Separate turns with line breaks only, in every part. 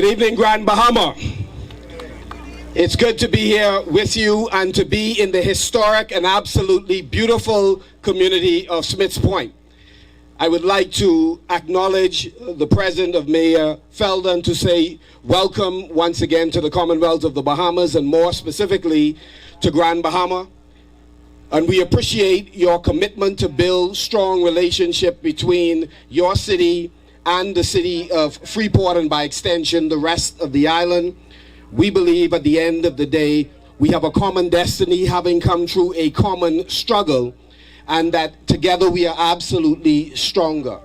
Good evening, Grand Bahama. It's good to be here with you and to be in the historic and absolutely beautiful community of Smiths Point. I would like to acknowledge the presence of Mayor Feldon to say welcome once again to the Commonwealth of the Bahamas, and more specifically to Grand Bahama. And we appreciate your commitment to build strong relationship between your city and the city of Freeport, and by extension the rest of the island. We believe at the end of the day we have a common destiny, having come through a common struggle, and that together we are absolutely stronger.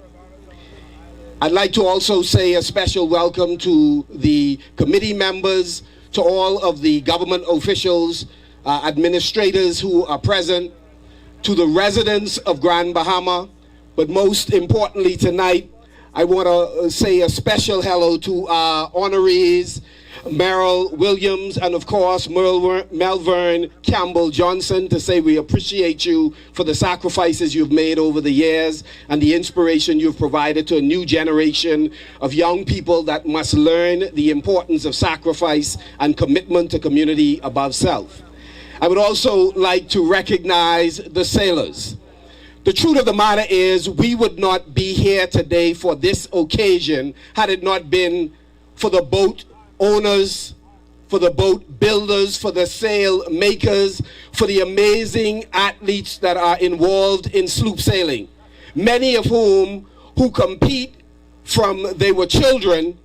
I'd like to also say a special welcome to the committee members, to all of the government officials, administrators who are present, to the residents of Grand Bahama, but most importantly tonight, I want to say a special hello to our honorees, Merrill Williams, and of course Melvern Campbell Johnson, to say we appreciate you for the sacrifices you've made over the years and the inspiration you've provided to a new generation of young people that must learn the importance of sacrifice and commitment to community above self. I would also like to recognize the sailors. The truth of the matter is we would not be here today for this occasion had it not been for the boat owners, for the boat builders, for the sail makers, for the amazing athletes that are involved in sloop sailing, many of whom compete from they were children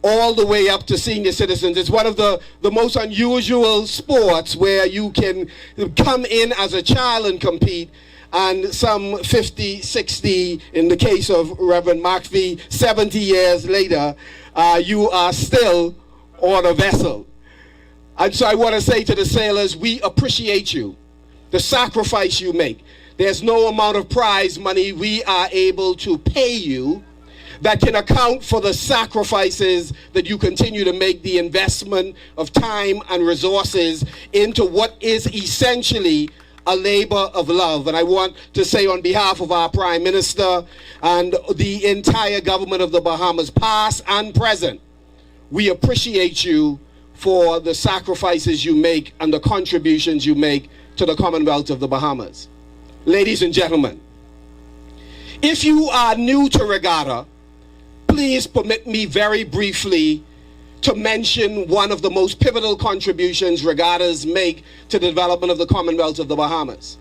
all the way up to senior citizens. It's one of the most unusual sports where you can come in as a child and compete, and some 50, 60, in the case of Reverend McPhee, 70 years later, you are still on a vessel. And so I want to say to the sailors, we appreciate you, the sacrifice you make. There's no amount of prize money we are able to pay you that can account for the sacrifices that you continue to make, the investment of time and resources into what is essentially a labor of love. And I want to say on behalf of our Prime Minister and the entire government of the Bahamas, past and present, we appreciate you for the sacrifices you make and the contributions you make to the Commonwealth of the Bahamas. Ladies and gentlemen, if you are new to Regatta, please permit me very briefly to mention one of the most pivotal contributions regattas make to the development of the Commonwealth of the Bahamas.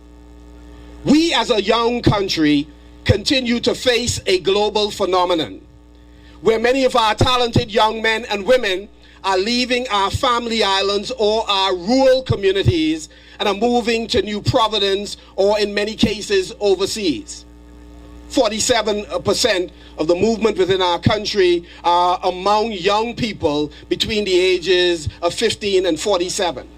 We as a young country continue to face a global phenomenon where many of our talented young men and women are leaving our family islands or our rural communities and are moving to New Providence or in many cases overseas. 47% of the movement within our country are among young people between the ages of 15 and 47.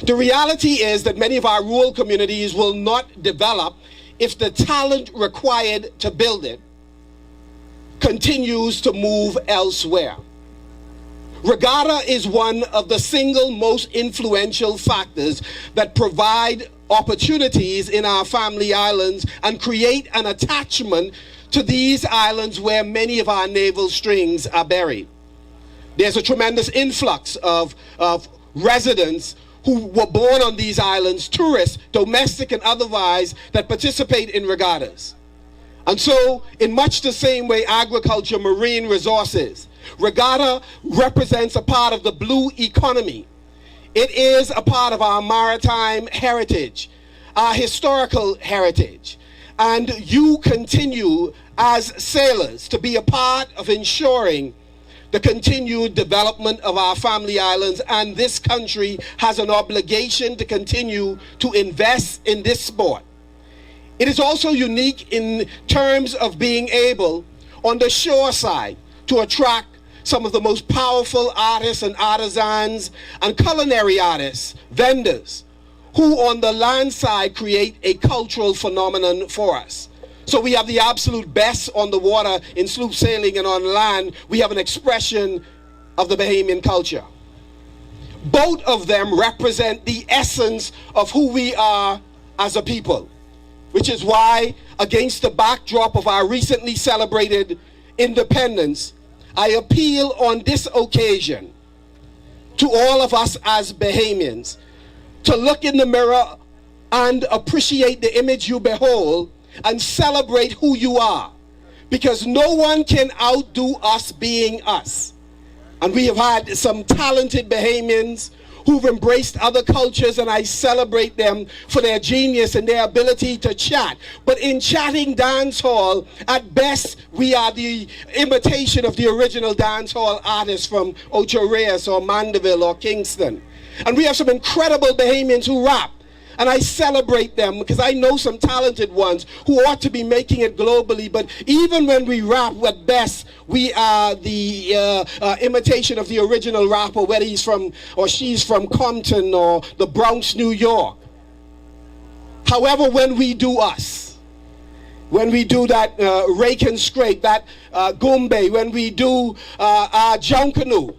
The reality is that many of our rural communities will not develop if the talent required to build it continues to move elsewhere. Regatta is one of the single most influential factors that provide opportunities in our family islands and create an attachment to these islands where many of our naval strings are buried. There's a tremendous influx of residents who were born on these islands, tourists, domestic and otherwise, that participate in regattas. And so, in much the same way agriculture, marine resources, regatta represents a part of the blue economy. It is a part of our maritime heritage, our historical heritage. And you continue as sailors to be a part of ensuring the continued development of our family islands, and this country has an obligation to continue to invest in this sport. It is also unique in terms of being able, on the shore side, to attract some of the most powerful artists and artisans and culinary artists, vendors, who on the land side create a cultural phenomenon for us. So we have the absolute best on the water in sloop sailing, and on land we have an expression of the Bahamian culture. Both of them represent the essence of who we are as a people, which is why, against the backdrop of our recently celebrated independence, I appeal on this occasion to all of us as Bahamians to look in the mirror and appreciate the image you behold and celebrate who you are, because no one can outdo us being us. And we have had some talented Bahamians who've embraced other cultures, and I celebrate them for their genius and their ability to chat. But in chatting dancehall, at best, we are the imitation of the original dancehall artists from Ocho Rios or Mandeville or Kingston. And we have some incredible Bahamians who rap. And I celebrate them because I know some talented ones who ought to be making it globally. But even when we rap, at best, we are the imitation of the original rapper, whether he's from or she's from Compton or the Bronx, New York. However, when we do us, when we do that rake and scrape, that gumbe, when we do our junkanu,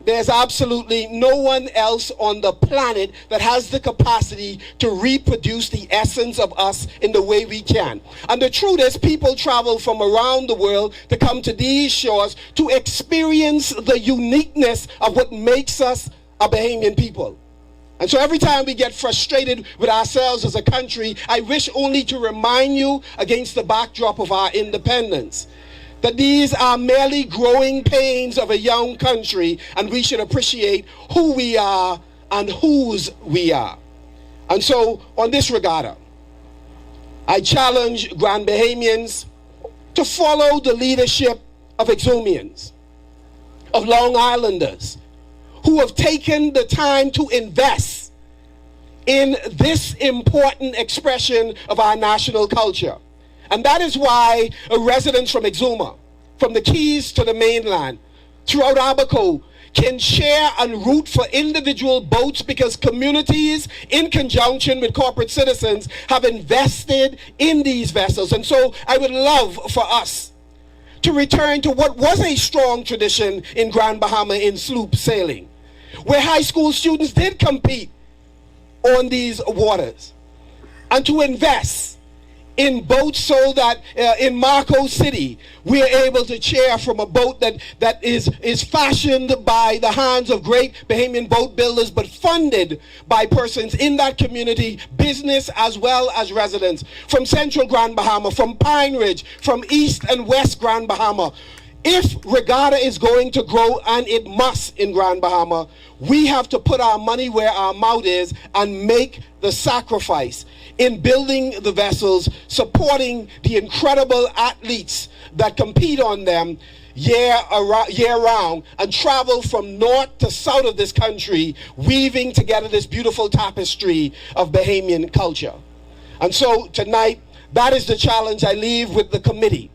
there's absolutely no one else on the planet that has the capacity to reproduce the essence of us in the way we can. And the truth is, people travel from around the world to come to these shores to experience the uniqueness of what makes us a Bahamian people. And so every time we get frustrated with ourselves as a country, I wish only to remind you against the backdrop of our independence that these are merely growing pains of a young country, and we should appreciate who we are and whose we are. And so, on this regatta, I challenge Grand Bahamians to follow the leadership of Exumians, of Long Islanders, who have taken the time to invest in this important expression of our national culture. And that is why residents from Exuma, from the Keys to the mainland, throughout Abaco, can share and root for individual boats, because communities, in conjunction with corporate citizens, have invested in these vessels. And so I would love for us to return to what was a strong tradition in Grand Bahama in sloop sailing, where high school students did compete on these waters, and to invest in boats so that in Marco City we are able to cheer from a boat that is fashioned by the hands of great Bahamian boat builders, but funded by persons in that community, business as well as residents, from Central Grand Bahama, from Pine Ridge, from East and West Grand Bahama. If regatta is going to grow, and it must in Grand Bahama, we have to put our money where our mouth is and make the sacrifice in building the vessels, supporting the incredible athletes that compete on them year round and travel from north to south of this country, weaving together this beautiful tapestry of Bahamian culture. And so tonight, that is the challenge I leave with the committee,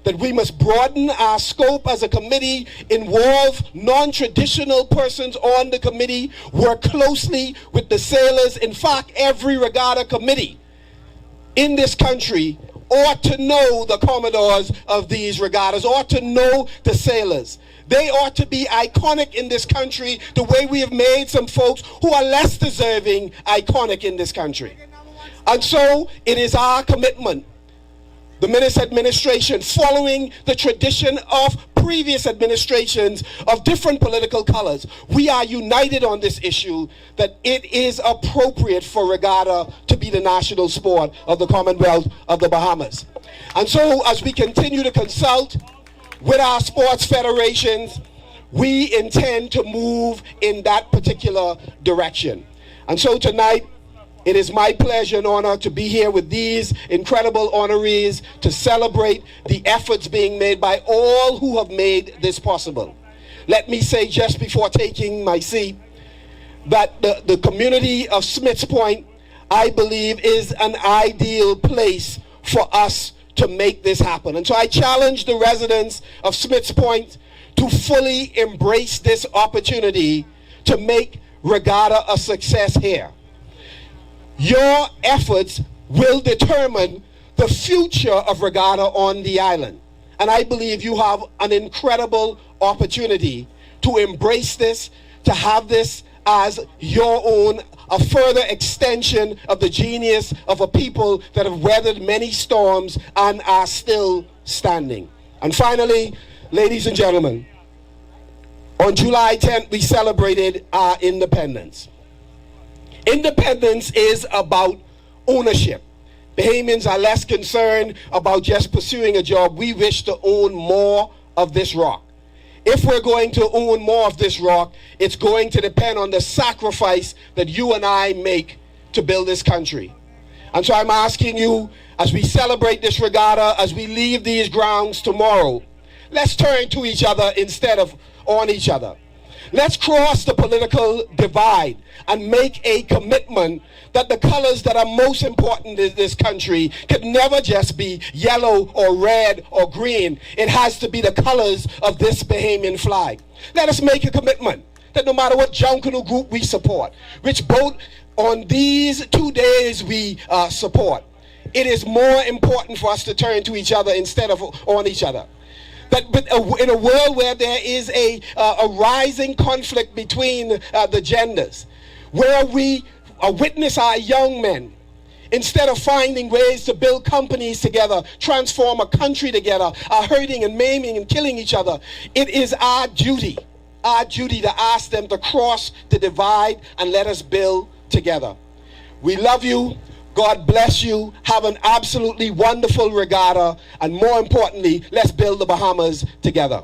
that we must broaden our scope as a committee, involve non-traditional persons on the committee, work closely with the sailors. In fact, every regatta committee in this country ought to know the commodores of these regattas, ought to know the sailors. They ought to be iconic in this country the way we have made some folks who are less deserving iconic in this country. And so it is our commitment, the Menace administration, following the tradition of previous administrations of different political colors, we are united on this issue that it is appropriate for regatta to be the national sport of the Commonwealth of the Bahamas. And so as we continue to consult with our sports federations, we intend to move in that particular direction. And so tonight, it is my pleasure and honor to be here with these incredible honorees to celebrate the efforts being made by all who have made this possible. Let me say, just before taking my seat, that the community of Smiths Point, I believe, is an ideal place for us to make this happen. And so I challenge the residents of Smiths Point to fully embrace this opportunity to make regatta a success here. Your efforts will determine the future of regatta on the island. And I believe you have an incredible opportunity to embrace this, to have this as your own, a further extension of the genius of a people that have weathered many storms and are still standing. And finally, Ladies and gentlemen, on July 10th, we celebrated our independence. Independence is about ownership. Bahamians are less concerned about just pursuing a job. We wish to own more of this rock. If we're going to own more of this rock, it's going to depend on the sacrifice that you and I make to build this country. And so I'm asking you, as we celebrate this regatta, as we leave these grounds tomorrow, let's turn to each other instead of on each other. Let's cross the political divide and make a commitment that the colors that are most important in this country could never just be yellow or red or green. It has to be the colors of this Bahamian flag. Let us make a commitment that no matter what Junkanoo group we support, which boat on these 2 days we support, it is more important for us to turn to each other instead of on each other. That in a world where there is a rising conflict between the genders, where we witness our young men, instead of finding ways to build companies together, transform a country together, are hurting and maiming and killing each other, it is our duty to ask them to cross the divide and let us build together. We love you. God bless you. Have an absolutely wonderful regatta. And more importantly, let's build the Bahamas together.